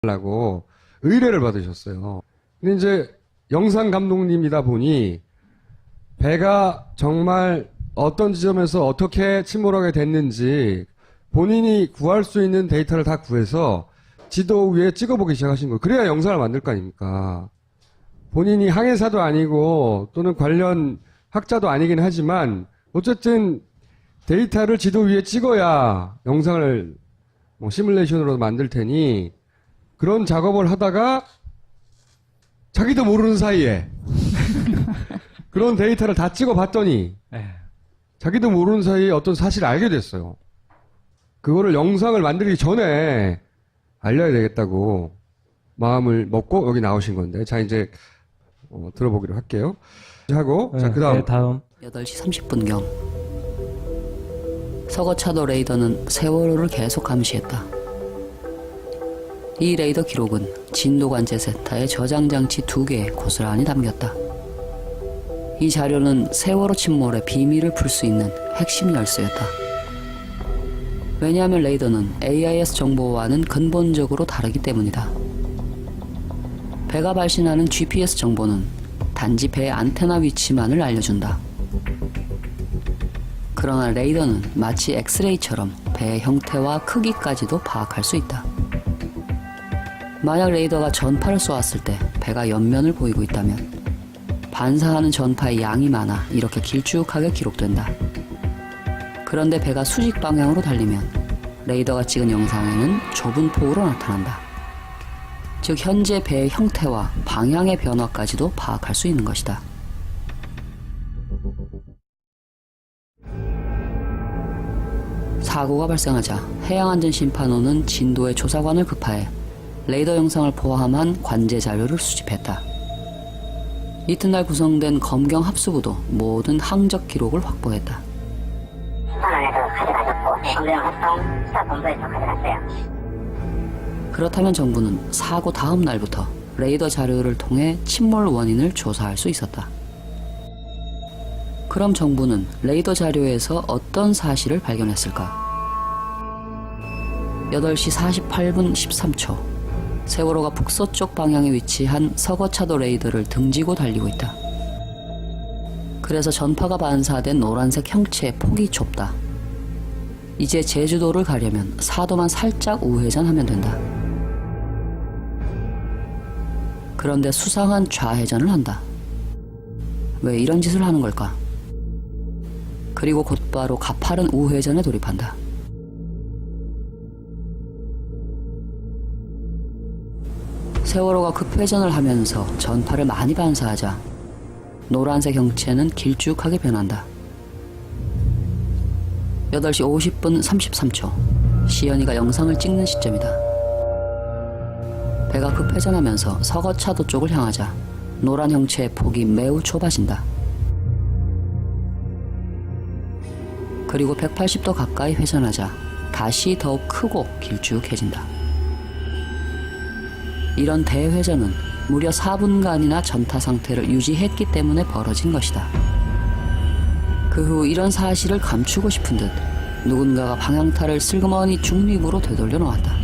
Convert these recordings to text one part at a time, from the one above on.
라고 의뢰를 받으셨어요. 근데 이제 영상 감독님이다 보니 배가 정말 어떤 지점에서 어떻게 침몰하게 됐는지 본인이 구할 수 있는 데이터를 다 구해서 지도 위에 찍어보기 시작하신 거예요. 그래야 영상을 만들 거 아닙니까? 본인이 항해사도 아니고 또는 관련 학자도 아니긴 하지만 어쨌든 데이터를 지도 위에 찍어야 영상을 뭐 시뮬레이션으로 만들 테니 그런 작업을 하다가 자기도 모르는 사이에 그런 데이터를 다 찍어봤더니 자기도 모르는 사이에 어떤 사실을 알게 됐어요. 그거를 영상을 만들기 전에 알려야 되겠다고 마음을 먹고 여기 나오신 건데, 자 이제 들어보기로 할게요. 하고 자 그다음 다음 8시 30분경 서거차도 레이더는 세월호를 계속 감시했다. 이 레이더 기록은 진도관제 세타의 저장 장치 2개에 고스란히 담겼다. 이 자료는 세월호 침몰의 비밀을 풀 수 있는 핵심 열쇠였다. 왜냐하면 레이더는 AIS 정보와는 근본적으로 다르기 때문이다. 배가 발신하는 GPS 정보는 단지 배의 안테나 위치만을 알려준다. 그러나 레이더는 마치 엑스레이처럼 배의 형태와 크기까지도 파악할 수 있다. 만약 레이더가 전파를 쏘았을 때 배가 옆면을 보이고 있다면 반사하는 전파의 양이 많아 이렇게 길쭉하게 기록된다. 그런데 배가 수직 방향으로 달리면 레이더가 찍은 영상에는 좁은 폭으로 나타난다. 즉 현재 배의 형태와 방향의 변화까지도 파악할 수 있는 것이다. 사고가 발생하자 해양안전심판원은 진도의 조사관을 급파해 레이더 영상을 포함한 관제 자료를 수집했다. 이튿날 구성된 검경 합수부도 모든 항적 기록을 확보했다. 수사원에서 가져가셨고 검경 합성 수사본부에서 가져갔어요. 그렇다면 정부는 사고 다음 날부터 레이더 자료를 통해 침몰 원인을 조사할 수 있었다. 그럼 정부는 레이더 자료에서 어떤 사실을 발견했을까? 8시 48분 13초 세월호가 북서쪽 방향에 위치한 서거차도 레이더를 등지고 달리고 있다. 그래서 전파가 반사된 노란색 형체의 폭이 좁다. 이제 제주도를 가려면 사도만 살짝 우회전하면 된다. 그런데 수상한 좌회전을 한다. 왜 이런 짓을 하는 걸까? 그리고 곧바로 가파른 우회전에 돌입한다. 세월호가 급회전을 하면서 전파를 많이 반사하자 노란색 형체는 길쭉하게 변한다. 8시 50분 33초 시연이가 영상을 찍는 시점이다. 배가 급회전하면서 서거차도 쪽을 향하자 노란 형체의 폭이 매우 좁아진다. 그리고 180도 가까이 회전하자 다시 더욱 크고 길쭉해진다. 이런 대회전은 무려 4분간이나 전타 상태를 유지했기 때문에 벌어진 것이다. 그 후 이런 사실을 감추고 싶은 듯 누군가가 방향타를 슬그머니 중립으로 되돌려 놓았다.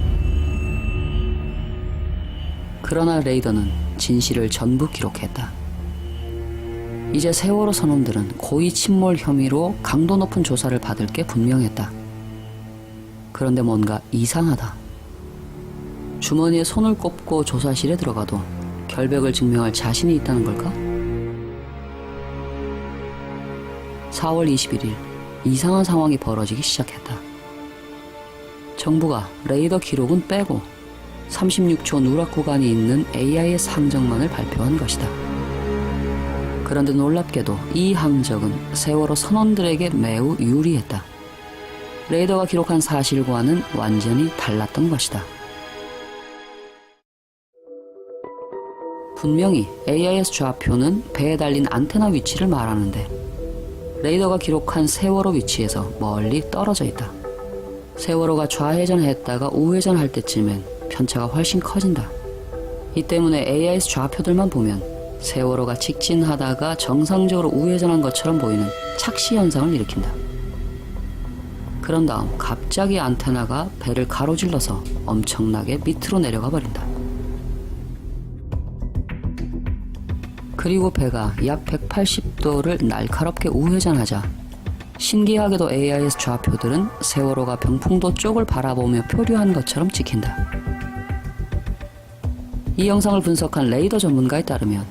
그러나 레이더는 진실을 전부 기록했다. 이제 세월호 선원들은 고의 침몰 혐의로 강도 높은 조사를 받을 게 분명했다. 그런데 뭔가 이상하다. 주머니에 손을 꼽고 조사실에 들어가도 결백을 증명할 자신이 있다는 걸까? 4월 21일 이상한 상황이 벌어지기 시작했다. 정부가 레이더 기록은 빼고 36초 누락 구간이 있는 AIS 항적만을 발표한 것이다. 그런데 놀랍게도 이 항적은 세월호 선원들에게 매우 유리했다. 레이더가 기록한 사실과는 완전히 달랐던 것이다. 분명히 AIS 좌표는 배에 달린 안테나 위치를 말하는데 레이더가 기록한 세월호 위치에서 멀리 떨어져 있다. 세월호가 좌회전했다가 우회전할 때쯤엔 편차가 훨씬 커진다. 이 때문에 AIS 좌표들만 보면 세월호가 직진하다가 정상적으로 우회전한 것처럼 보이는 착시 현상을 일으킨다. 그런 다음 갑자기 안테나가 배를 가로질러서 엄청나게 밑으로 내려가 버린다. 그리고 배가 약 180도를 날카롭게 우회전하자 신기하게도 AIS 좌표들은 세월호가 병풍도 쪽을 바라보며 표류한 것처럼 찍힌다. 이 영상을 분석한 레이더 전문가에 따르면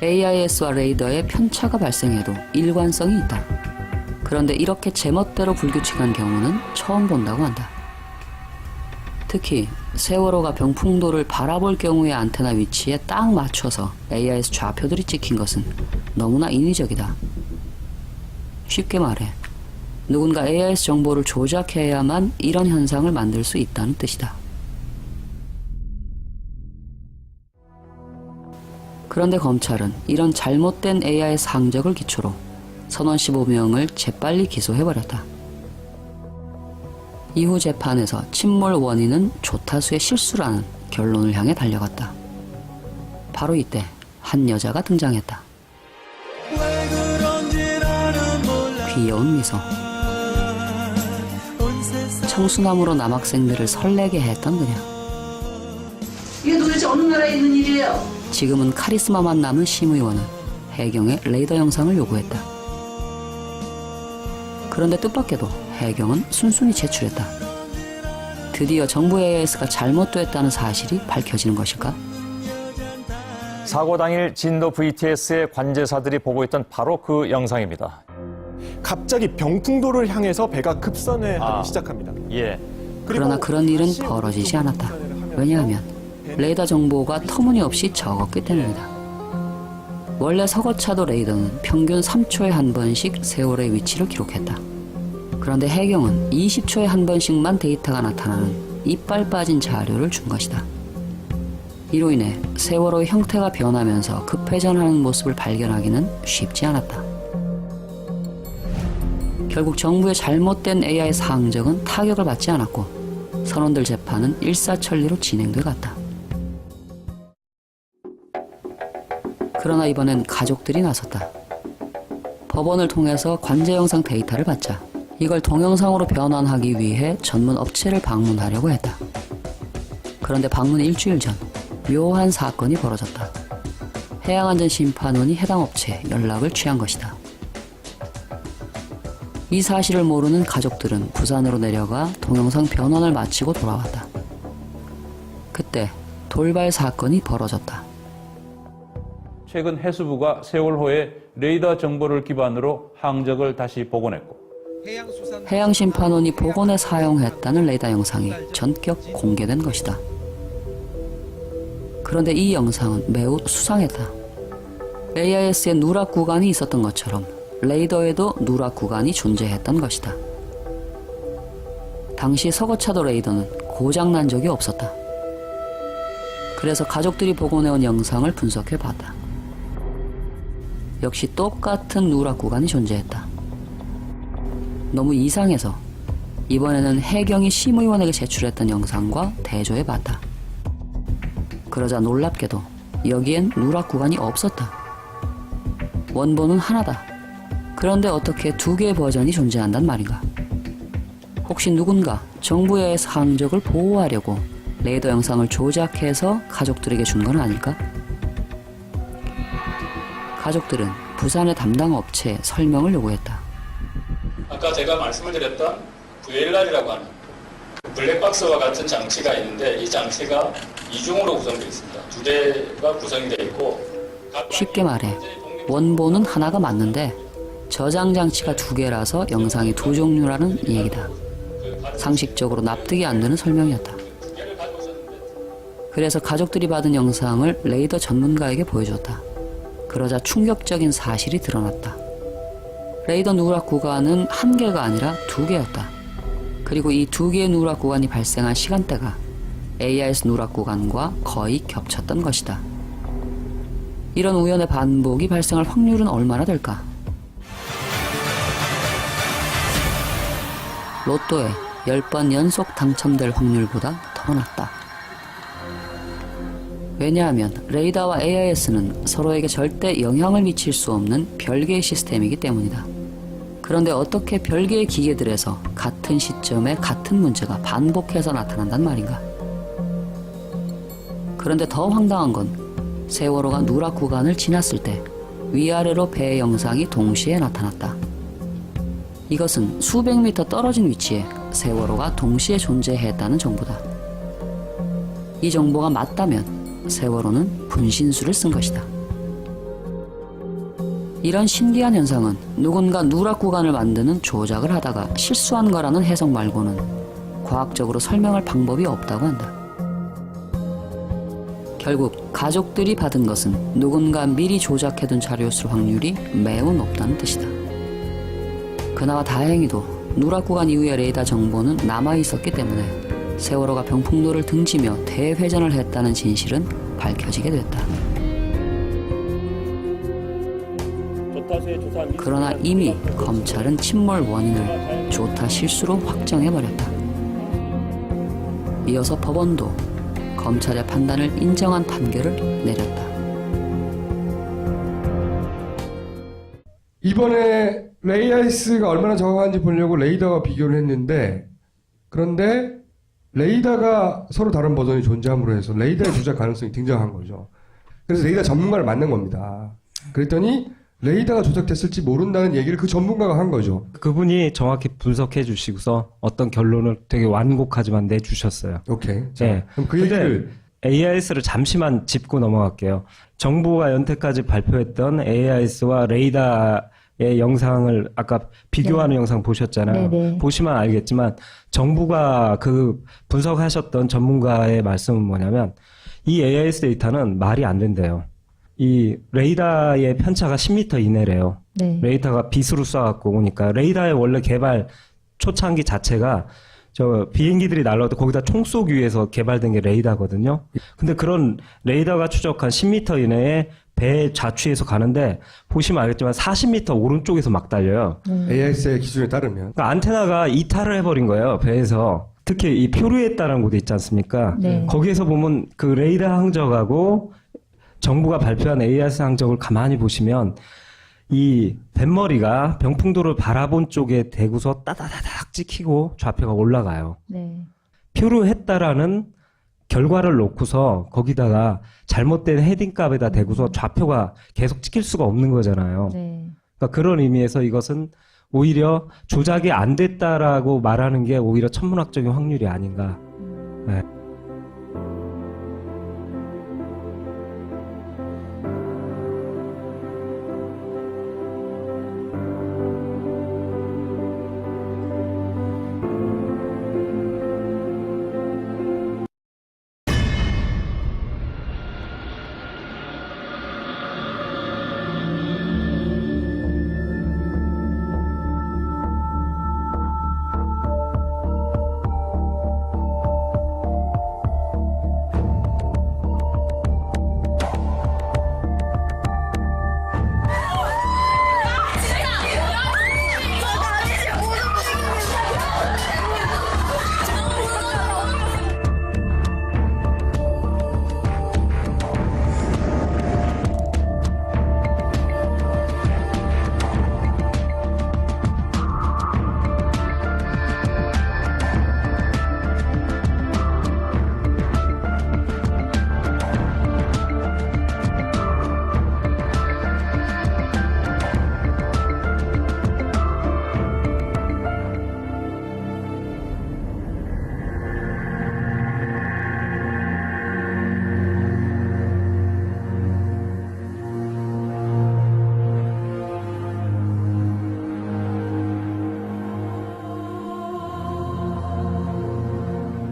AIS와 레이더의 편차가 발생해도 일관성이 있다. 그런데 이렇게 제멋대로 불규칙한 경우는 처음 본다고 한다. 특히 세월호가 병풍도를 바라볼 경우의 안테나 위치에 딱 맞춰서 AIS 좌표들이 찍힌 것은 너무나 인위적이다. 쉽게 말해 누군가 AIS 정보를 조작해야만 이런 현상을 만들 수 있다는 뜻이다. 그런데 검찰은 이런 잘못된 AIS 항적을 기초로 선원 15명을 재빨리 기소해버렸다. 이후 재판에서 침몰 원인은 조타수의 실수라는 결론을 향해 달려갔다. 바로 이때 한 여자가 등장했다. 귀여운 미소. 청순함으로 남학생들을 설레게 했던 그녀. 이게 도대체 어느 나라에 있는 일이에요? 지금은 카리스마만 남은 심의원은 해경의 레이더 영상을 요구했다. 그런데 뜻밖에도 해경은 순순히 제출했다. 드디어 정부 AIS가 잘못됐다는 사실이 밝혀지는 것일까? 사고 당일 진도 VTS의 관제사들이 보고 있던 바로 그 영상입니다. 갑자기 병풍도를 향해서 배가 급선회하기 시작합니다. 예. 그러나 그런 일은 벌어지지 않았다. 왜냐하면 레이더 정보가 터무니없이 적었기 때문이다. 원래 서거차도 레이더는 평균 3초에 한 번씩 세월호의 위치를 기록했다. 그런데 해경은 20초에 한 번씩만 데이터가 나타나는 이빨 빠진 자료를 준 것이다. 이로 인해 세월호의 형태가 변하면서 급회전하는 모습을 발견하기는 쉽지 않았다. 결국 정부의 잘못된 AIS 항적은 타격을 받지 않았고 선원들 재판은 일사천리로 진행돼 갔다. 그러나 이번엔 가족들이 나섰다. 법원을 통해서 관제 영상 데이터를 받자 이걸 동영상으로 변환하기 위해 전문 업체를 방문하려고 했다. 그런데 방문 일주일 전 묘한 사건이 벌어졌다. 해양안전심판원이 해당 업체에 연락을 취한 것이다. 이 사실을 모르는 가족들은 부산으로 내려가 동영상 변환을 마치고 돌아왔다. 그때 돌발 사건이 벌어졌다. 최근 해수부가 세월호의 레이더 정보를 기반으로 항적을 다시 복원했고 해양심판원이 복원에 사용했다는 레이더 영상이 전격 공개된 것이다. 그런데 이 영상은 매우 수상했다. AIS에 누락 구간이 있었던 것처럼 레이더에도 누락 구간이 존재했던 것이다. 당시 서거차도 레이더는 고장난 적이 없었다. 그래서 가족들이 복원해온 영상을 분석해봤다. 역시 똑같은 누락 구간이 존재했다. 너무 이상해서 이번에는 해경이 심의원에게 제출했던 영상과 대조해봤다. 그러자 놀랍게도 여기엔 누락 구간이 없었다. 원본은 하나다. 그런데 어떻게 두 개의 버전이 존재한단 말인가? 혹시 누군가 정부의 항적을 보호하려고 레이더 영상을 조작해서 가족들에게 준 건 아닐까? 가족들은 부산의 담당 업체에 설명을 요구했다. 아까 제가 말씀을 드렸던 VLR이라고 하는 블랙박스와 같은 장치가 있는데 이 장치가 이중으로 구성되어 있습니다. 두 대가 구성이 되어 있고 쉽게 말해 원본은 하나가 맞는데 저장 장치가 두 개라서 영상이 두 종류라는 얘기다. 상식적으로 납득이 안 되는 설명이었다. 그래서 가족들이 받은 영상을 레이더 전문가에게 보여줬다. 그러자 충격적인 사실이 드러났다. 레이더 누락 구간은 한 개가 아니라 두 개였다. 그리고 이 두 개의 누락 구간이 발생한 시간대가 AIS 누락 구간과 거의 겹쳤던 것이다. 이런 우연의 반복이 발생할 확률은 얼마나 될까? 로또에 10번 연속 당첨될 확률보다 더 낮다. 왜냐하면 레이더와 AIS는 서로에게 절대 영향을 미칠 수 없는 별개의 시스템이기 때문이다. 그런데 어떻게 별개의 기계들에서 같은 시점에 같은 문제가 반복해서 나타난단 말인가? 그런데 더 황당한 건 세월호가 누락 구간을 지났을 때 위아래로 배의 영상이 동시에 나타났다. 이것은 수백 미터 떨어진 위치에 세월호가 동시에 존재했다는 정보다. 이 정보가 맞다면 세월호는 분신술을 쓴 것이다. 이런 신기한 현상은 누군가 누락 구간을 만드는 조작을 하다가 실수한 거라는 해석 말고는 과학적으로 설명할 방법이 없다고 한다. 결국 가족들이 받은 것은 누군가 미리 조작해둔 자료였을 확률이 매우 높다는 뜻이다. 그나마 다행히도 누락 구간 이후의 레이더 정보는 남아있었기 때문에 세월호가 병풍도를 등지며 대회전을 했다는 진실은 밝혀지게 됐다. 그러나 이미 검찰은 침몰 원인을 조타 실수로 확정해버렸다. 이어서 법원도 검찰의 판단을 인정한 판결을 내렸다. 이번에 레이아이스가 얼마나 정확한지 보려고 레이더와 비교를 했는데, 그런데 레이더가 서로 다른 버전이 존재함으로 해서 레이더의 조작 가능성이 등장한 거죠. 그래서 레이더 전문가를 만난 겁니다. 그랬더니 레이더가 조작됐을지 모른다는 얘기를 그 전문가가 한 거죠. 그분이 정확히 분석해 주시고서 어떤 결론을 되게 완곡하지만 내주셨어요. 오케이. 자, 네. 그럼 그 얘기를. AIS를 잠시만 짚고 넘어갈게요. 정부가 연태까지 발표했던 AIS와 레이더의 영상을 아까 비교하는 영상 보셨잖아요. 네네. 보시면 알겠지만 정부가 그 분석하셨던 전문가의 말씀은 뭐냐면 이 AIS 데이터는 말이 안 된대요. 이 레이더의 편차가 10m 이내래요. 네. 레이더가 빛으로 쏴갖고 오니까 레이더의 원래 개발 초창기 자체가 저 비행기들이 날아올 때 거기다 총 쏘기 위해서 개발된 게 레이더거든요. 근데 그런 레이더가 추적한 10m 이내에 배 좌측에서 가는데 보시면 알겠지만 40m 오른쪽에서 막 달려요. AIS의 기준에 따르면. 그러니까 안테나가 이탈을 해버린 거예요, 배에서. 특히 이 표류했다는 곳이 있지 않습니까? 네. 거기에서 보면 그 레이더 항적하고 정부가 발표한 AIS 항적을 가만히 보시면 이 뱃머리가 병풍도를 바라본 쪽에 대고서 따다다닥 찍히고 좌표가 올라가요. 네. 표류했다라는 결과를 놓고서 거기다가 잘못된 헤딩값에다 대고서 좌표가 계속 찍힐 수가 없는 거잖아요. 네. 그러니까 그런 의미에서 이것은 오히려 조작이 안 됐다라고 말하는 게 오히려 천문학적인 확률이 아닌가. 네.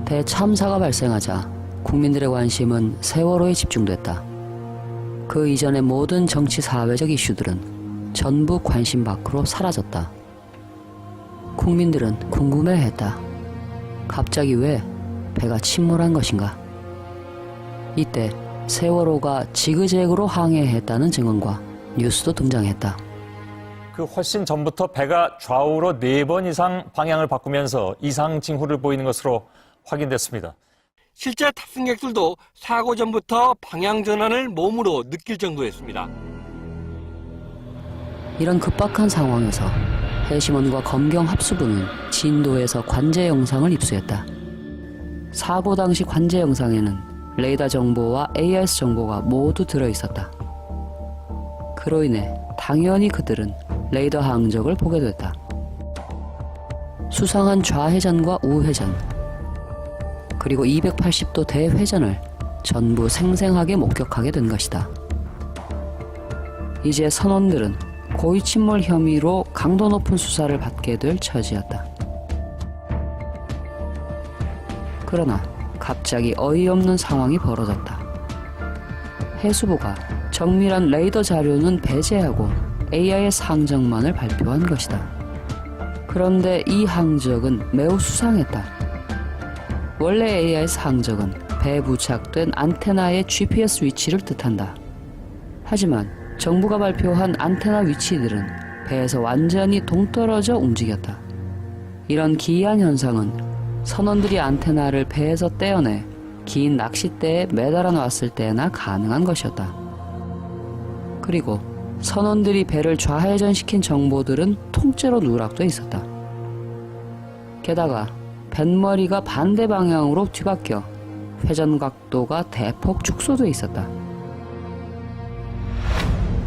대참사가 발생하자 국민들의 관심은 세월호에 집중됐다. 그 이전의 모든 정치 사회적 이슈들은 전부 관심 밖으로 사라졌다. 국민들은 궁금해했다. 갑자기 왜 배가 침몰한 것인가? 이때 세월호가 지그재그로 항해했다는 증언과 뉴스도 등장했다. 그 훨씬 전부터 배가 좌우로 4번 이상 방향을 바꾸면서 이상 징후를 보이는 것으로 확인됐습니다. 실제 탑승객들도 사고 전부터 방향 전환을 몸으로 느낄 정도였습니다. 이런 급박한 상황에서 해심원과 검경 합수부는 진도에서 관제 영상을 입수했다. 사고 당시 관제 영상에는 레이더 정보와 AIS 정보가 모두 들어있었다. 그로 인해 당연히 그들은 레이더 항적을 보게 됐다. 수상한 좌회전과 우회전, 그리고 280도 대회전을 전부 생생하게 목격하게 된 것이다. 이제 선원들은 고의 침몰 혐의로 강도 높은 수사를 받게 될 처지였다. 그러나 갑자기 어이없는 상황이 벌어졌다. 해수부가 정밀한 레이더 자료는 배제하고 AIS 항적만을 발표한 것이다. 그런데 이 항적은 매우 수상했다. 원래 AIS 항적은 배에 부착된 안테나의 GPS 위치를 뜻한다. 하지만 정부가 발표한 안테나 위치들은 배에서 완전히 동떨어져 움직였다. 이런 기이한 현상은 선원들이 안테나를 배에서 떼어내 긴 낚싯대에 매달아 놨을 때나 가능한 것이었다. 그리고 선원들이 배를 좌회전시킨 정보들은 통째로 누락돼 있었다. 게다가 뱃머리가 반대 방향으로 뒤바뀌어 회전 각도가 대폭 축소돼 있었다.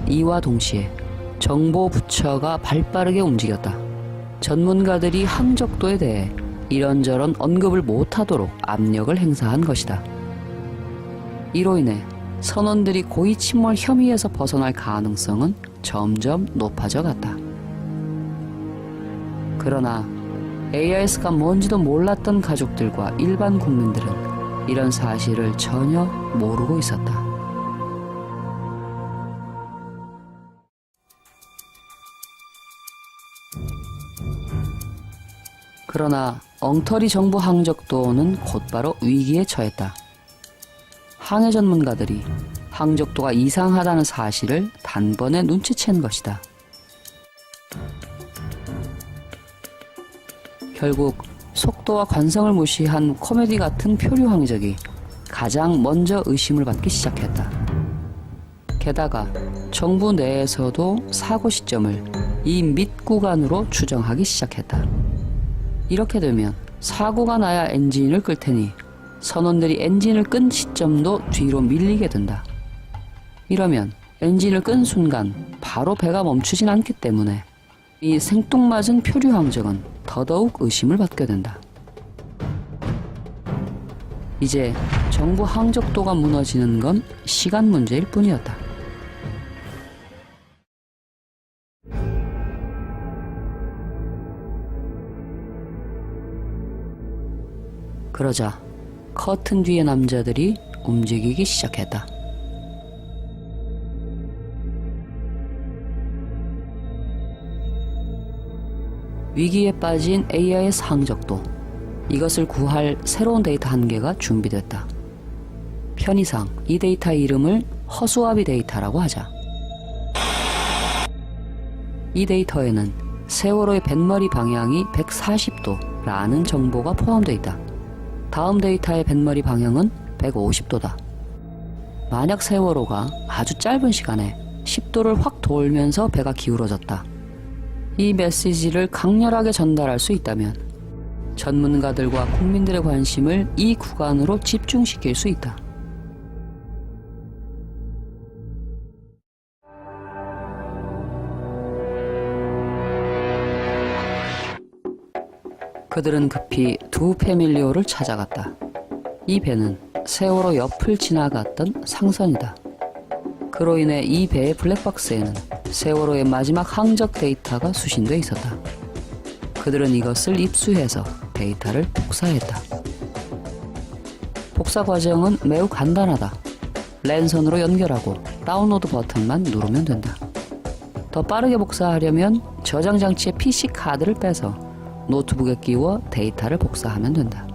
이와 동시에 정보 부처가 발빠르게 움직였다. 전문가들이 항적도에 대해 이런저런 언급을 못하도록 압력을 행사한 것이다. 이로 인해 선원들이 고의 침몰 혐의에서 벗어날 가능성은 점점 높아져 갔다. 그러나 AIS가 뭔지도 몰랐던 가족들과 일반 국민들은 이런 사실을 전혀 모르고 있었다. 그러나 엉터리 정부 항적도는 곧바로 위기에 처했다. 항해 전문가들이 항적도가 이상하다는 사실을 단번에 눈치챈 것이다. 결국 속도와 관성을 무시한 코미디 같은 표류 항적이 가장 먼저 의심을 받기 시작했다. 게다가 정부 내에서도 사고 시점을 이 밑 구간으로 추정하기 시작했다. 이렇게 되면 사고가 나야 엔진을 끌 테니 선원들이 엔진을 끈 시점도 뒤로 밀리게 된다. 이러면 엔진을 끈 순간 바로 배가 멈추진 않기 때문에 이 생뚱맞은 표류 항적은 더더욱 의심을 받게 된다. 이제 정부 항적도가 무너지는 건 시간 문제일 뿐이었다. 그러자 커튼 뒤의 남자들이 움직이기 시작했다. 위기에 빠진 AIS 항적도, 이것을 구할 새로운 데이터 한 개가 준비됐다. 편의상 이 데이터의 이름을 허수아비 데이터라고 하자. 이 데이터에는 세월호의 뱃머리 방향이 140도라는 정보가 포함되어 있다. 다음 데이터의 뱃머리 방향은 150도다. 만약 세월호가 아주 짧은 시간에 10도를 확 돌면서 배가 기울어졌다. 이 메시지를 강렬하게 전달할 수 있다면 전문가들과 국민들의 관심을 이 구간으로 집중시킬 수 있다. 그들은 급히 두 패밀리오를 찾아갔다. 이 배는 세월호 옆을 지나갔던 상선이다. 그로 인해 이 배의 블랙박스에는 세월호의 마지막 항적 데이터가 수신돼 있었다. 그들은 이것을 입수해서 데이터를 복사했다. 복사 과정은 매우 간단하다. 랜선으로 연결하고 다운로드 버튼만 누르면 된다. 더 빠르게 복사하려면 저장 장치의 PC 카드를 빼서 노트북에 끼워 데이터를 복사하면 된다.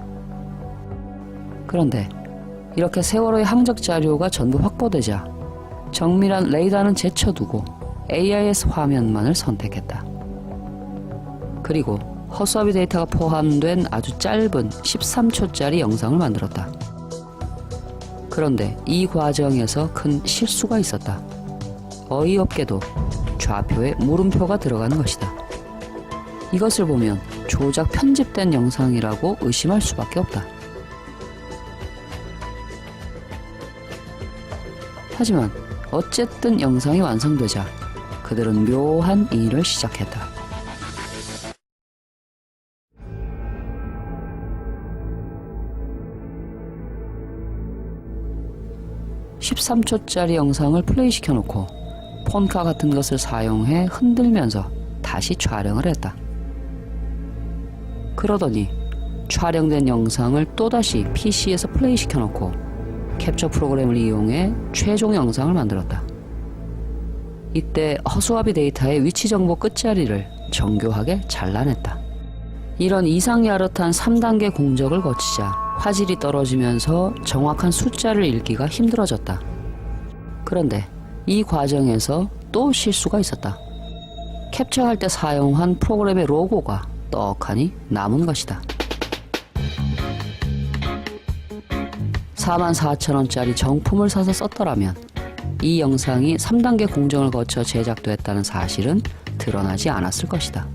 그런데 이렇게 세월호의 항적 자료가 전부 확보되자 정밀한 레이더는 제쳐두고 AIS 화면만을 선택했다. 그리고 허수아비 데이터가 포함된 아주 짧은 13초짜리 영상을 만들었다. 그런데 이 과정에서 큰 실수가 있었다. 어이없게도 좌표에 물음표가 들어가는 것이다. 이것을 보면 조작 편집된 영상이라고 의심할 수밖에 없다. 하지만 어쨌든 영상이 완성되자 그들은 묘한 일을 시작했다. 13초짜리 영상을 플레이시켜놓고 폰카 같은 것을 사용해 흔들면서 다시 촬영을 했다. 그러더니 촬영된 영상을 또다시 PC에서 플레이시켜놓고 캡처 프로그램을 이용해 최종 영상을 만들었다. 이때 허수아비 데이터의 위치 정보 끝자리를 정교하게 잘라냈다. 이런 이상야릇한 3단계 공적을 거치자 화질이 떨어지면서 정확한 숫자를 읽기가 힘들어졌다. 그런데 이 과정에서 또 실수가 있었다. 캡처할 때 사용한 프로그램의 로고가 떡하니 남은 것이다. 44,000원짜리 정품을 사서 썼더라면 이 영상이 3단계 공정을 거쳐 제작됐다는 사실은 드러나지 않았을 것이다.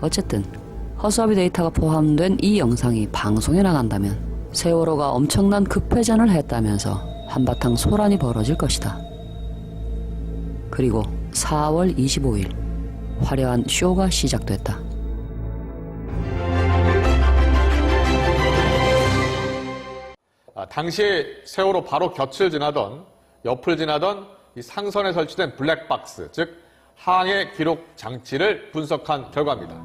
어쨌든 허수아비 데이터가 포함된 이 영상이 방송에 나간다면 세월호가 엄청난 급회전을 했다면서 한바탕 소란이 벌어질 것이다. 그리고 4월 25일 화려한 쇼가 시작됐다. 당시에 세월호 바로 곁을 지나던 옆을 지나던 이 상선에 설치된 블랙박스, 즉 항해 기록 장치를 분석한 결과입니다.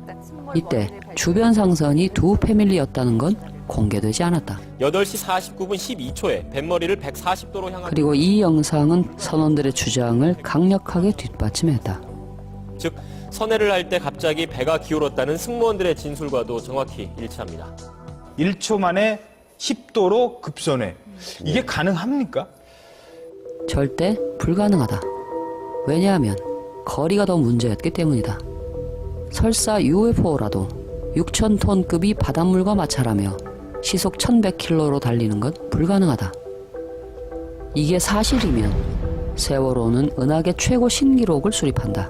이때 주변 상선이 두 패밀리였다는 건 공개되지 않았다. 8시 49분 12초에 뱃머리를 140도로 향한 그리고 이 영상은 선원들의 주장을 강력하게 뒷받침했다. 즉 선회를 할 때 갑자기 배가 기울었다는 승무원들의 진술과도 정확히 일치합니다. 1초 만에 10도로 급선회. 이게 가능합니까? 절대 불가능하다. 왜냐하면 거리가 더 문제였기 때문이다. 설사 UFO라도 6,000톤급이 바닷물과 마찰하며 시속 1,100km로 달리는 건 불가능하다. 이게 사실이면 세월호는 은하계 최고 신기록을 수립한다.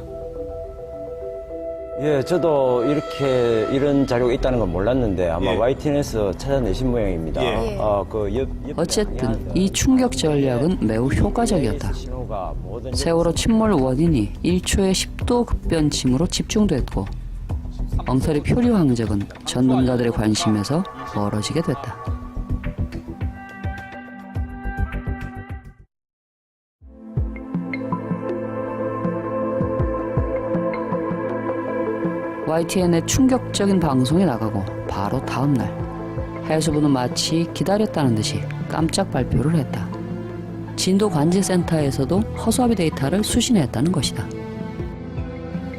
예, 저도 이런 자료가 있다는 건 몰랐는데 아마 YTN에서 찾아내신 모양입니다. 어쨌든 이 충격 전략은 매우 효과적이었다. 세월호 침몰 원인이 1초의 10도 급변침으로 집중됐고 엉터리 표류 항적은 전문가들의 관심에서 멀어지게 됐다. YTN의 충격적인 방송이 나가고 바로 다음날 해수부는 마치 기다렸다는 듯이 깜짝 발표를 했다. 진도관제센터에서도 허수아비 데이터를 수신했다는 것이다.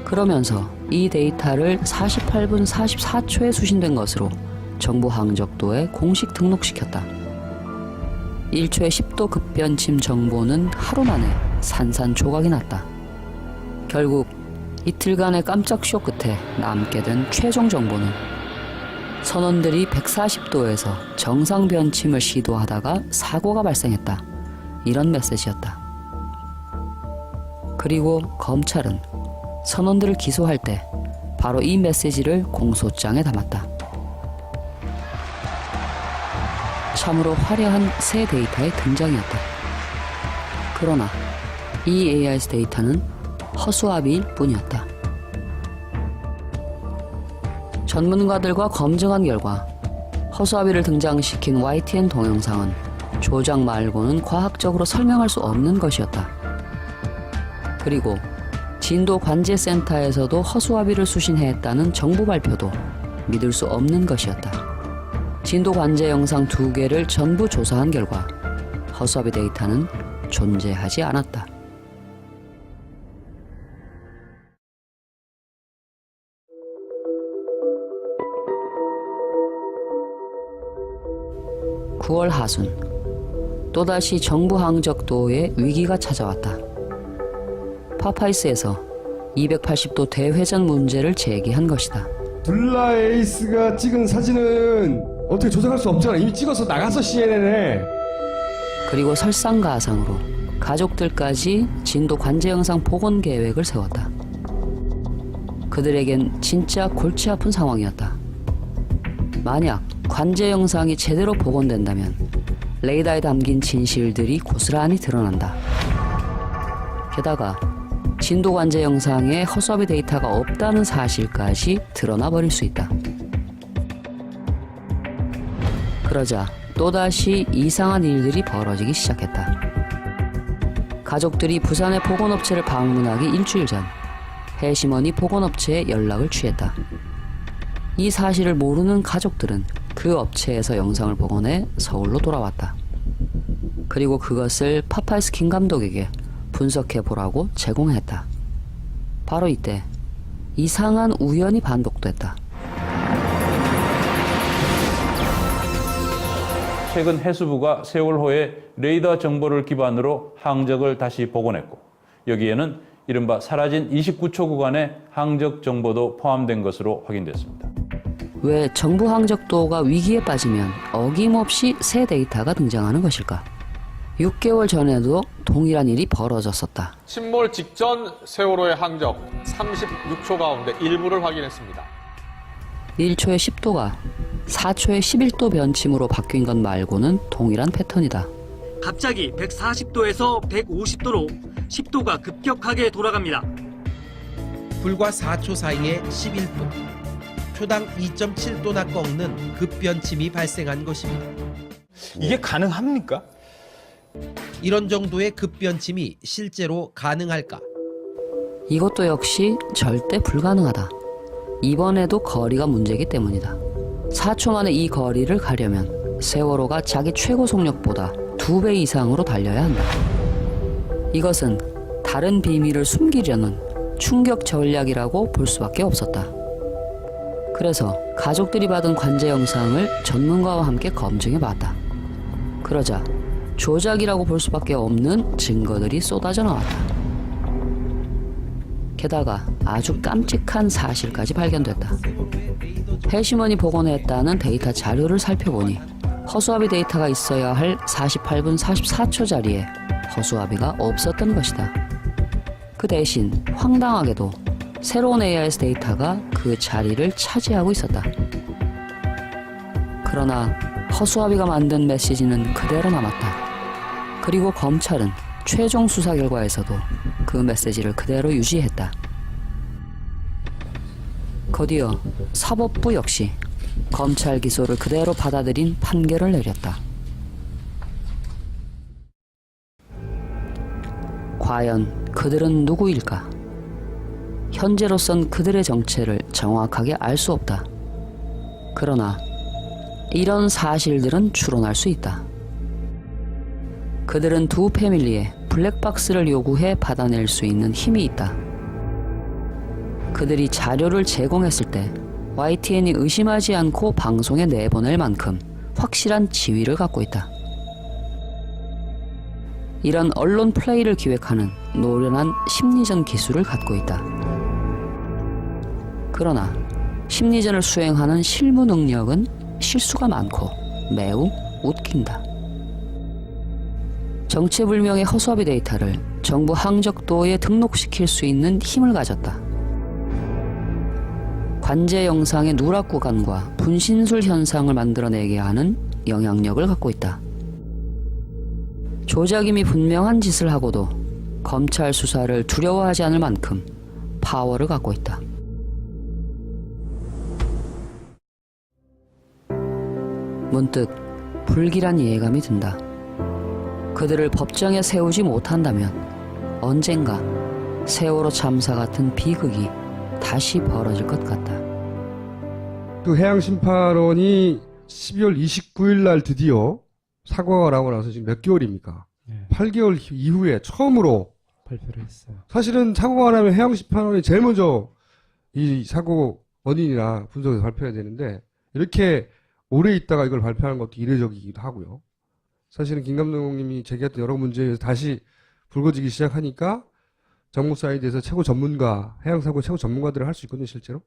그러면서 이 데이터를 48분 44초에 수신된 것으로 정부 항적도에 공식 등록시켰다. 1초의 10도 급변침 정보는 하루 만에 산산조각이 났다. 결국 이틀간의 깜짝 쇼 끝에 남게 된 최종 정보는 선원들이 140도에서 정상 변침을 시도하다가 사고가 발생했다. 이런 메시지였다. 그리고 검찰은 선원들을 기소할 때 바로 이 메시지를 공소장에 담았다. 참으로 화려한 새 데이터의 등장이었다. 그러나 이 AIS 데이터는 허수아비일 뿐이었다. 전문가들과 검증한 결과 허수아비를 등장시킨 YTN 동영상은 조작 말고는 과학적으로 설명할 수 없는 것이었다. 그리고 진도관제센터에서도 허수아비를 수신했다는 정부 발표도 믿을 수 없는 것이었다. 진도관제 영상 2개를 전부 조사한 결과 허수아비 데이터는 존재하지 않았다. (9월) 하순 또다시 정부 항적도에 위기가 찾아왔다. 파파이스에서 280도 대회전 문제를 제기한 것이다. 둘라 에이스가 찍은 사진은 어떻게 조작할 수 없잖아. 이미 찍어서 나가서 CNN에. 그리고 설상가상으로 가족들까지 진도 관제 영상 복원 계획을 세웠다. 그들에겐 진짜 골치 아픈 상황이었다. 만약 관제 영상이 제대로 복원된다면 레이더에 담긴 진실들이 고스란히 드러난다. 게다가 진도 관제 영상에 허수아비 데이터가 없다는 사실까지 드러나 버릴 수 있다. 그러자 또다시 이상한 일들이 벌어지기 시작했다. 가족들이 부산의 복원업체를 방문하기 일주일 전 해심원이 복원업체에 연락을 취했다. 이 사실을 모르는 가족들은 그 업체에서 영상을 복원해 서울로 돌아왔다. 그리고 그것을 파파이스 킹 감독에게 분석해보라고 제공했다. 바로 이때 이상한 우연이 반복됐다. 최근 해수부가 세월호의 레이더 정보를 기반으로 항적을 다시 복원했고 여기에는 이른바 사라진 29초 구간의 항적 정보도 포함된 것으로 확인됐습니다. 왜 정부 항적도가 위기에 빠지면 어김없이 새 데이터가 등장하는 것일까? 6개월 전에도 동일한 일이 벌어졌었다. 침몰 직전 세월호의 항적 36초 가운데 일부를 확인했습니다. 1초의 10도가 4초의 11도 변침으로 바뀐 것 말고는 동일한 패턴이다. 갑자기 140도에서 150도로 10도가 급격하게 돌아갑니다. 불과 4초 사이에 11도, 초당 2.7도나 꺾는 급변침이 발생한 것입니다. 이게 가능합니까? 이런 정도의 급변침이 실제로 가능할까? 이것도 역시 절대 불가능하다. 이번에도 거리가 문제이기 때문이다. 4초 만에 이 거리를 가려면 세월호가 자기 최고 속력보다 2배 이상으로 달려야 한다. 이것은 다른 비밀을 숨기려는 충격 전략이라고 볼 수밖에 없었다. 그래서 가족들이 받은 관제 영상을 전문가와 함께 검증해봤다. 그러자 조작이라고 볼 수밖에 없는 증거들이 쏟아져 나왔다. 게다가 아주 깜찍한 사실까지 발견됐다. 해심원이 복원했다는 데이터 자료를 살펴보니 허수아비 데이터가 있어야 할 48분 44초 자리에 허수아비가 없었던 것이다. 그 대신 황당하게도 새로운 AIS 데이터가 그 자리를 차지하고 있었다. 그러나 허수아비가 만든 메시지는 그대로 남았다. 그리고 검찰은 최종 수사 결과에서도 그 메시지를 그대로 유지했다. 곧이어 사법부 역시 검찰 기소를 그대로 받아들인 판결을 내렸다. 과연 그들은 누구일까? 현재로선 그들의 정체를 정확하게 알 수 없다. 그러나 이런 사실들은 추론할 수 있다. 그들은 두 패밀리에 블랙박스를 요구해 받아낼 수 있는 힘이 있다. 그들이 자료를 제공했을 때 YTN이 의심하지 않고 방송에 내보낼 만큼 확실한 지위를 갖고 있다. 이런 언론 플레이를 기획하는 노련한 심리전 기술을 갖고 있다. 그러나 심리전을 수행하는 실무 능력은 실수가 많고 매우 웃긴다. 정체불명의 허수아비 데이터를 정부 항적도에 등록시킬 수 있는 힘을 가졌다. 관제 영상의 누락 구간과 분신술 현상을 만들어내게 하는 영향력을 갖고 있다. 조작임이 분명한 짓을 하고도 검찰 수사를 두려워하지 않을 만큼 파워를 갖고 있다. 문득 불길한 예감이 든다. 그들을 법정에 세우지 못한다면 언젠가 세월호 참사 같은 비극이 다시 벌어질 것 같다. 또 해양심판원이 12월 29일 날 드디어 사과가 나오고 나서 지금 몇 개월입니까? 8개월 이후에 처음으로 발표를 했어요. 사실은 사고가 나면 해양심판원이 제일 먼저 이 사고 원인이나 분석에서 발표해야 되는데 이렇게 오래 있다가 이걸 발표하는 것도 이례적이기도 하고요. 사실은 김 감독님이 제기했던 여러 문제에서 다시 불거지기 시작하니까 정부 사이드에서 최고 전문가, 해양사고 최고 전문가들을 할 수 있거든요, 실제로.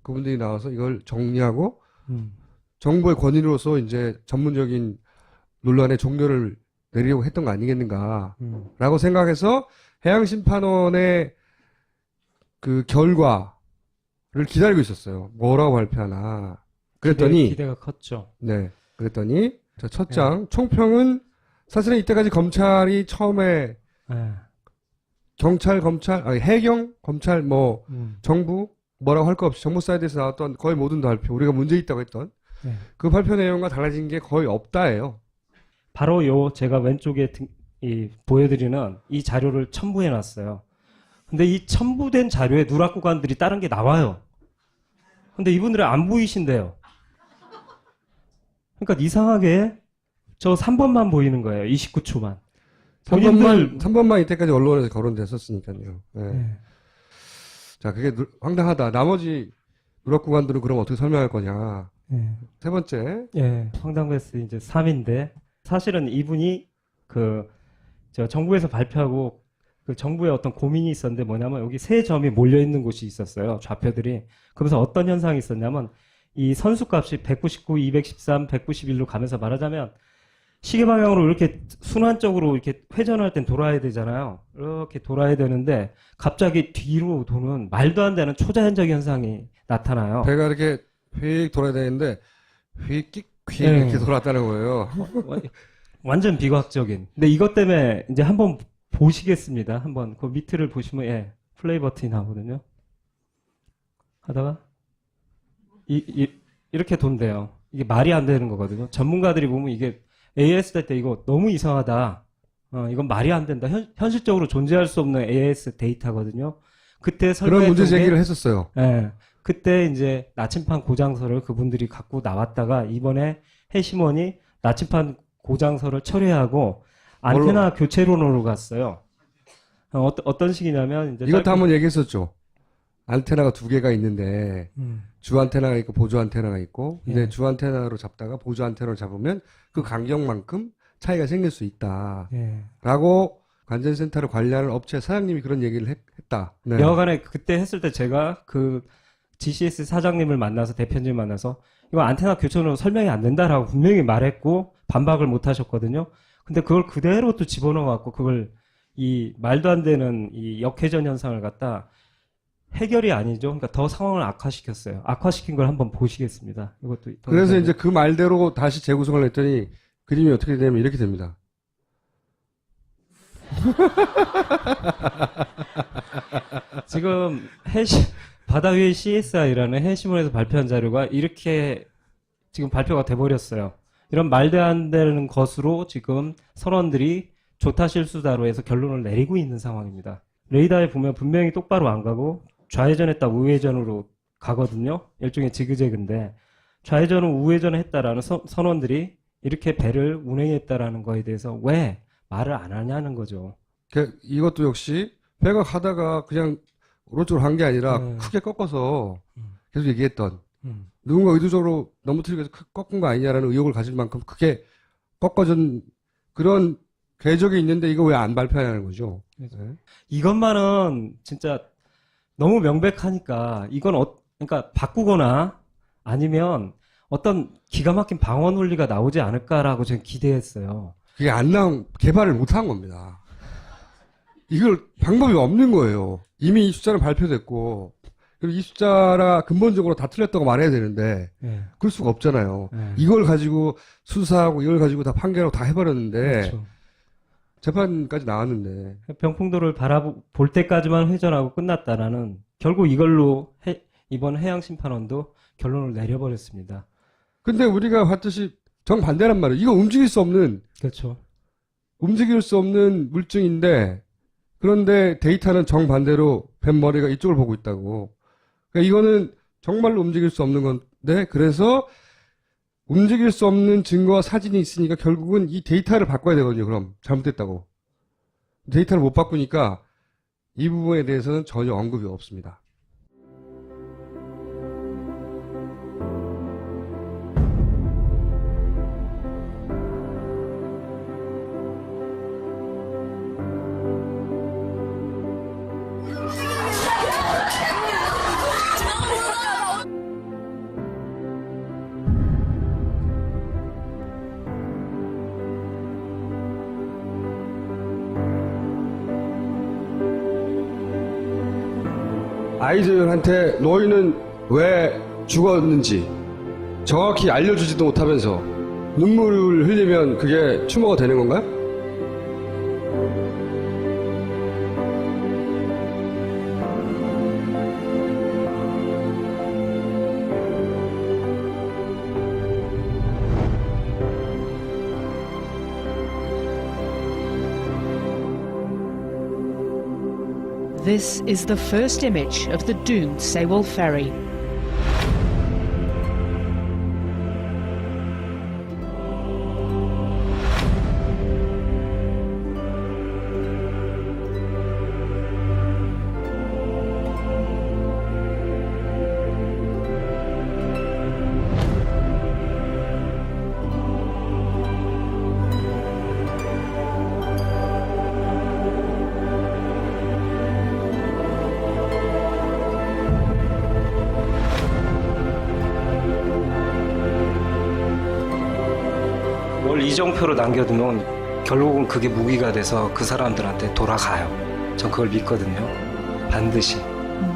그분들이 나와서 이걸 정리하고 정부의 권위로서 이제 전문적인 논란의 종결을 내리려고 했던 거 아니겠는가라고 생각해서 해양심판원의 그 결과 기다리고 있었어요. 뭐라고 발표하나. 그랬더니 기대가 컸죠. 네. 그랬더니 첫 장 총평은 사실은 이때까지 검찰이 처음에 네. 경찰, 검찰, 아니 해경, 검찰, 뭐 정부 뭐라고 할 거 없이 정보 사이드에서 나왔던 거의 모든 발표, 우리가 문제 있다고 했던 네. 그 발표 내용과 달라진 게 거의 없다예요. 바로 제가 왼쪽에 보여드리는 이 자료를 첨부해 놨어요. 근데 이 첨부된 자료에 누락 구간들이 다른 게 나와요. 근데 이분들은 안 보이신대요. 그러니까 이상하게 저 3번만 보이는 거예요. 29초만. 3번만 이때까지 언론에서 거론됐었으니까요. 네. 자, 그게 황당하다. 나머지 누락 구간들은 그럼 어떻게 설명할 거냐. 세 번째. 예, 황당베스 이제 3인데 사실은 이분이 정부에서 발표하고 그 정부에 어떤 고민이 있었는데 뭐냐면 여기 세 점이 몰려 있는 곳이 있었어요. 좌표들이. 그러면서 어떤 현상이 있었냐면 이 선수값이 199, 213, 191로 가면서 말하자면 시계 방향으로 이렇게 순환적으로 이렇게 회전할 땐 돌아야 되잖아요. 이렇게 돌아야 되는데 갑자기 뒤로 도는 말도 안 되는 초자연적 현상이 나타나요. 배가 이렇게 휙 돌아야 되는데 휙 이렇게 돌았다는 거예요. 완전 비과학적인. 근데 이것 때문에 이제 한번 보시겠습니다. 한번 그 밑을 보시면 플레이 버튼이 나오거든요. 하다가 이렇게 돈대요. 이게 말이 안 되는 거거든요. 전문가들이 보면 이게 AS 될 때 이거 너무 이상하다. 이건 말이 안 된다. 현실적으로 존재할 수 없는 AS 데이터거든요. 그때 그런 문제 제기를 했었어요. 네. 그때 이제 나침판 고장서를 그분들이 갖고 나왔다가 이번에 해심원이 나침판 고장서를 철회하고 안테나 교체론으로 갔어요. 어떤 식이냐면 이제 이것도 한번 얘기했었죠. 안테나가 2개가 있는데 주 안테나가 있고 보조 안테나가 있고 근데 주 안테나로 잡다가 보조 안테나로 잡으면 그 간격만큼 차이가 생길 수 있다. 라고 관전센터를 관리하는 업체 사장님이 그런 얘기를 했다. 네. 여하간에 그때 했을 때 제가 그 GCS 사장님을 만나서 대표님을 만나서 이거 안테나 교체로 설명이 안 된다라고 분명히 말했고 반박을 못 하셨거든요. 근데 그걸 그대로 또 집어넣어갖고 그걸 이 말도 안 되는 이 역회전 현상을 갖다 해결이 아니죠. 그러니까 더 상황을 악화시켰어요. 악화시킨 걸 한번 보시겠습니다. 이것도. 그래서 이제 그 말대로 다시 재구성을 했더니 그림이 어떻게 되냐면 이렇게 됩니다. 지금 바다 위의 CSI라는 해시문에서 발표한 자료가 이렇게 지금 발표가 돼버렸어요. 이런 말도 안 되는 것으로 지금 선원들이 조타 실수다로 해서 결론을 내리고 있는 상황입니다. 레이더에 보면 분명히 똑바로 안 가고 좌회전했다 우회전으로 가거든요. 일종의 지그재그인데 좌회전 후 우회전을 했다라는 선원들이 이렇게 배를 운행했다라는 거에 대해서 왜 말을 안 하냐는 거죠. 이것도 역시 배가 가다가 그냥 오른쪽으로 간 게 아니라 크게 꺾어서 계속 얘기했던 누군가 의도적으로 넘어뜨리기 위해서 꺾은 거 아니냐라는 의혹을 가질 만큼 크게 꺾어진 그런 궤적이 있는데 이거 왜 안 발표하냐는 거죠. 네. 이것만은 진짜 너무 명백하니까 이건 그러니까 바꾸거나 아니면 어떤 기가 막힌 방어 논리가 나오지 않을까라고 저는 기대했어요. 그게 안 나온 개발을 못한 겁니다. 이걸 방법이 없는 거예요. 이미 이 숫자는 발표됐고 그리고 이 숫자라 근본적으로 다 틀렸다고 말해야 되는데 그럴 수가 없잖아요. 이걸 가지고 수사하고 이걸 가지고 다 판결하고 다 해버렸는데 그렇죠. 재판까지 나왔는데 병풍도를 바라볼 때까지만 회전하고 끝났다라는 결국 이걸로 이번 해양심판원도 결론을 내려버렸습니다. 근데 우리가 봤듯이 정반대란 말이에요. 이거 움직일 수 없는 그렇죠. 움직일 수 없는 물증인데 그런데 데이터는 정반대로 뱃머리가 이쪽을 보고 있다고. 그러니까 이거는 정말로 움직일 수 없는 건데 그래서 움직일 수 없는 증거와 사진이 있으니까 결국은 이 데이터를 바꿔야 되거든요. 그럼 잘못됐다고. 데이터를 못 바꾸니까 이 부분에 대해서는 전혀 언급이 없습니다. 아이들한테 너희는 왜 죽었는지 정확히 알려주지도 못하면서 눈물을 흘리면 그게 추모가 되는 건가요? This is the first image of the doomed Sewol ferry. 뭘 이정표로 남겨두면 결국은 그게 무기가 돼서 그 사람들한테 돌아가요. 전 그걸 믿거든요. 반드시.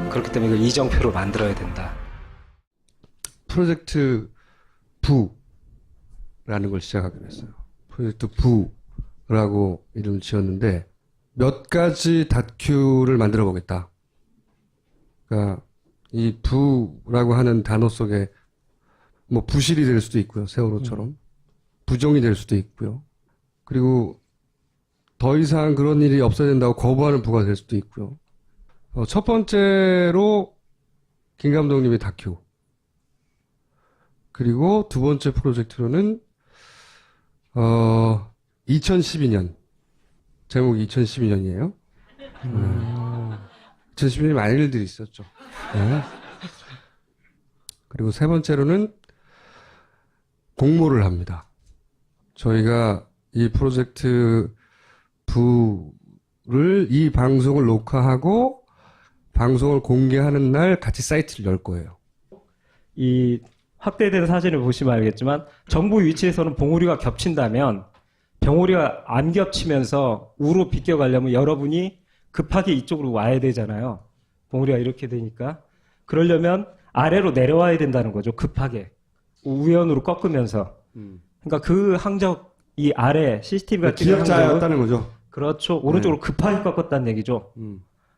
그렇기 때문에 이걸 이정표로 만들어야 된다. 프로젝트 부라는 걸 시작하기로 했어요. 프로젝트 부라고 이름을 지었는데 몇 가지 다큐를 만들어 보겠다. 그러니까 이 부라고 하는 단어 속에 뭐 부실이 될 수도 있고요. 세월호처럼. 부정이 될 수도 있고요. 그리고 더 이상 그런 일이 없어야 된다고 거부하는 부가 될 수도 있고요. 첫 번째로 김 감독님의 다큐. 그리고 두 번째 프로젝트로는 2012년. 제목이 2012년이에요. 2012년에 많은 일들이 있었죠. 네. 그리고 세 번째로는 공모를 합니다. 저희가 이 프로젝트 부를 이 방송을 녹화하고 방송을 공개하는 날 같이 사이트를 열 거예요. 이 확대된 사진을 보시면 알겠지만 정부 위치에서는 봉우리가 겹친다면 병우리가 안 겹치면서 우로 비껴가려면 여러분이 급하게 이쪽으로 와야 되잖아요. 봉우리가 이렇게 되니까. 그러려면 아래로 내려와야 된다는 거죠. 급하게. 우연으로 꺾으면서. 그러니까 그 항적 이 아래 CCTV가 기억자였다는 거죠. 그렇죠. 오른쪽으로 급하게 꺾었다는 얘기죠.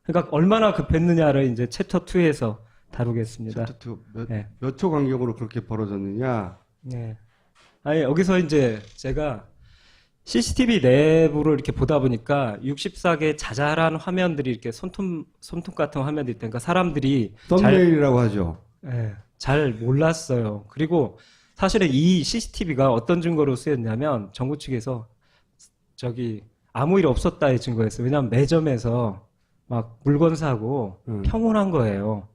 그러니까 얼마나 급했느냐를 이제 챕터 2에서 다루겠습니다. 챕터 2 몇 초 간격으로 그렇게 벌어졌느냐? 네. 아니 여기서 이제 제가 CCTV 내부를 이렇게 보다 보니까 64개 자잘한 화면들이 이렇게 손톱 같은 화면들이 있다니까 사람들이 썸네일이라고 하죠. 네, 잘 몰랐어요. 그리고 사실은 이 CCTV가 어떤 증거로 쓰였냐면 정부 측에서 저기 아무 일 없었다의 증거였어요. 왜냐하면 매점에서 막 물건 사고 평온한 거예요.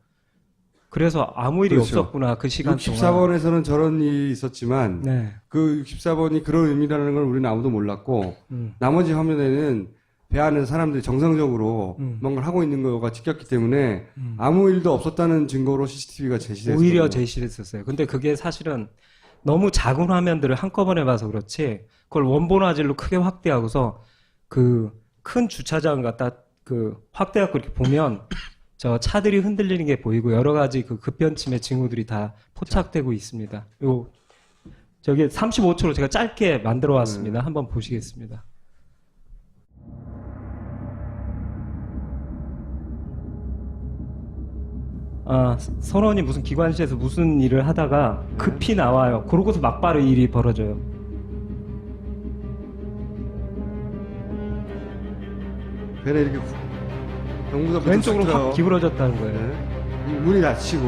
그래서 아무 일이 그렇죠. 없었구나 그 시간 64번에서는 저런 일이 있었지만 네. 그 64번이 그런 의미라는 걸 우리는 아무도 몰랐고 나머지 화면에는 배 안에 사람들이 정상적으로 뭔가를 하고 있는 거가 찍혔기 때문에 아무 일도 없었다는 증거로 CCTV가 제시됐어요. 오히려 제시됐었어요. 근데 그게 사실은 너무 작은 화면들을 한꺼번에 봐서 그렇지 그걸 원본 화질로 크게 확대하고서 그 큰 주차장 갖다 그 확대하고 이렇게 보면 저 차들이 흔들리는 게 보이고 여러 가지 그 급변침의 징후들이 다 포착되고 있습니다. 요 저기 35초로 제가 짧게 만들어 왔습니다. 한번 보시겠습니다. 아, 선원이 무슨 기관실에서 무슨 일을 하다가 급히 나와요. 그러고서 막바로 일이 벌어져요. 배를 이렇게 경부선부터 왼쪽으로 쫙 확 기울어졌다는 거예요. 네. 문이 닫히고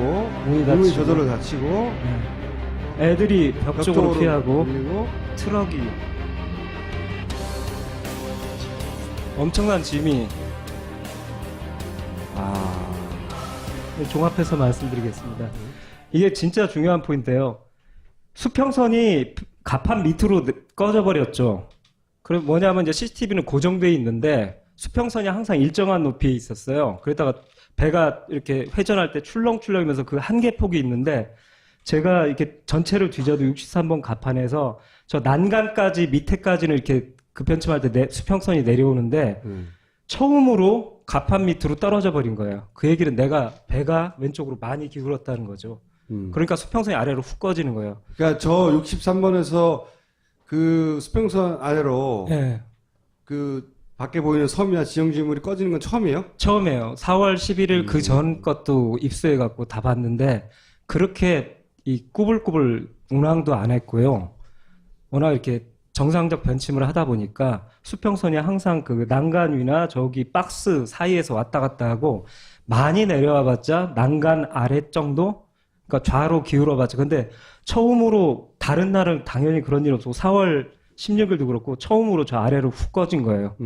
문이 저절로 닫히고 애들이 벽 쪽으로 피하고 밀리고 트럭이 엄청난 짐이 종합해서 말씀드리겠습니다. 이게 진짜 중요한 포인트예요. 수평선이 갑판 밑으로 꺼져버렸죠. 그럼 뭐냐면 이제 CCTV는 고정되어 있는데 수평선이 항상 일정한 높이에 있었어요. 그러다가 배가 이렇게 회전할 때 출렁출렁이면서 그 한계폭이 있는데 제가 이렇게 전체를 뒤져도 63번 갑판에서 저 난간까지 밑에까지는 이렇게 급변침할 때 수평선이 내려오는데 처음으로 갑판 밑으로 떨어져 버린 거예요. 그 얘기는 배가 왼쪽으로 많이 기울었다는 거죠. 그러니까 수평선이 아래로 훅 꺼지는 거예요. 그러니까 저 63번에서 그 수평선 아래로 네. 그 밖에 보이는 섬이나 지형지물이 꺼지는 건 처음이에요? 처음이에요. 4월 11일 그 전 것도 입수해갖고 다 봤는데 그렇게 이 꾸불꾸불 운항도 안 했고요. 워낙 이렇게 정상적 변침을 하다 보니까 수평선이 항상 그 난간 위나 저기 박스 사이에서 왔다 갔다 하고 많이 내려와봤자 난간 아래 정도? 그러니까 좌로 기울어봤자. 근데 처음으로 다른 날은 당연히 그런 일 없고 4월 16일도 그렇고 처음으로 저 아래로 훅 꺼진 거예요.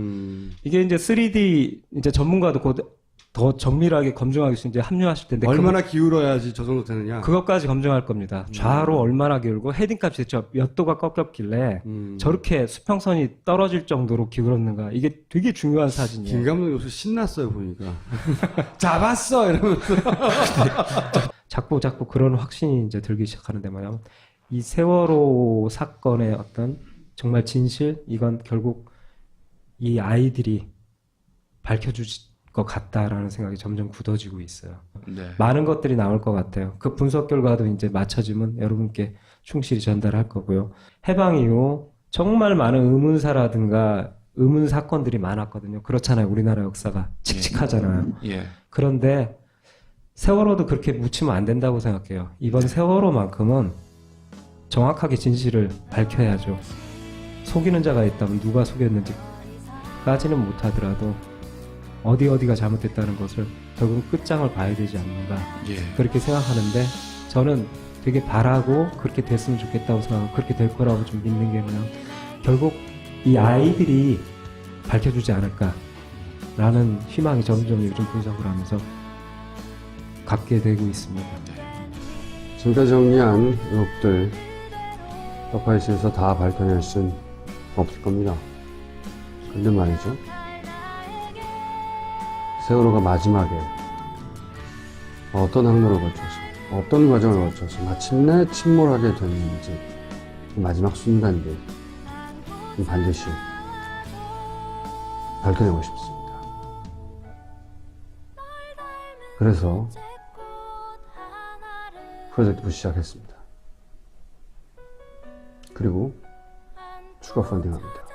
이게 이제 3D 이제 전문가도 곧 더 정밀하게 검증하기 위해서 이제 합류하실 텐데 얼마나 기울어야지 저 정도 되느냐? 그것까지 검증할 겁니다. 좌로 얼마나 기울고 헤딩값이 대체 몇 도가 꺾였길래 저렇게 수평선이 떨어질 정도로 기울었는가. 이게 되게 중요한 사진이에요. 김 감독 요새 신났어요 보니까. 잡았어 이러면서. 자꾸 그런 확신이 이제 들기 시작하는데 뭐냐면 이 세월호 사건의 어떤 정말 진실 이건 결국 이 아이들이 밝혀주지 것 같다라는 생각이 점점 굳어지고 있어요. 네. 많은 것들이 나올 것 같아요. 그 분석 결과도 이제 맞춰지면 여러분께 충실히 전달할 거고요. 해방 이후 정말 많은 의문사라든가 의문 사건들이 많았거든요. 그렇잖아요. 우리나라 역사가 칙칙하잖아요. 예. 그런데 세월호도 그렇게 묻히면 안 된다고 생각해요. 이번 세월호만큼은 정확하게 진실을 밝혀야죠. 속이는 자가 있다면 누가 속였는지까지는 못하더라도 어디가 잘못됐다는 것을 결국은 끝장을 봐야 되지 않는가. 그렇게 생각하는데 저는 되게 바라고 그렇게 됐으면 좋겠다고 생각하고 그렇게 될 거라고 좀 믿는 게 뭐냐면 결국 이 아이들이 밝혀주지 않을까라는 희망이 점점 요즘 분석을 하면서 갖게 되고 있습니다. 지금까지 정리한 의혹들 더파이스에서 다 밝혀낼 수는 없을 겁니다. 근데 말이죠. 세월호가 마지막에 어떤 항로를 거쳐서 어떤 과정을 거쳐서 마침내 침몰하게 됐는지 마지막 순간들 반드시 밝혀내고 싶습니다. 그래서 프로젝트를 시작했습니다. 그리고 추가 펀딩합니다.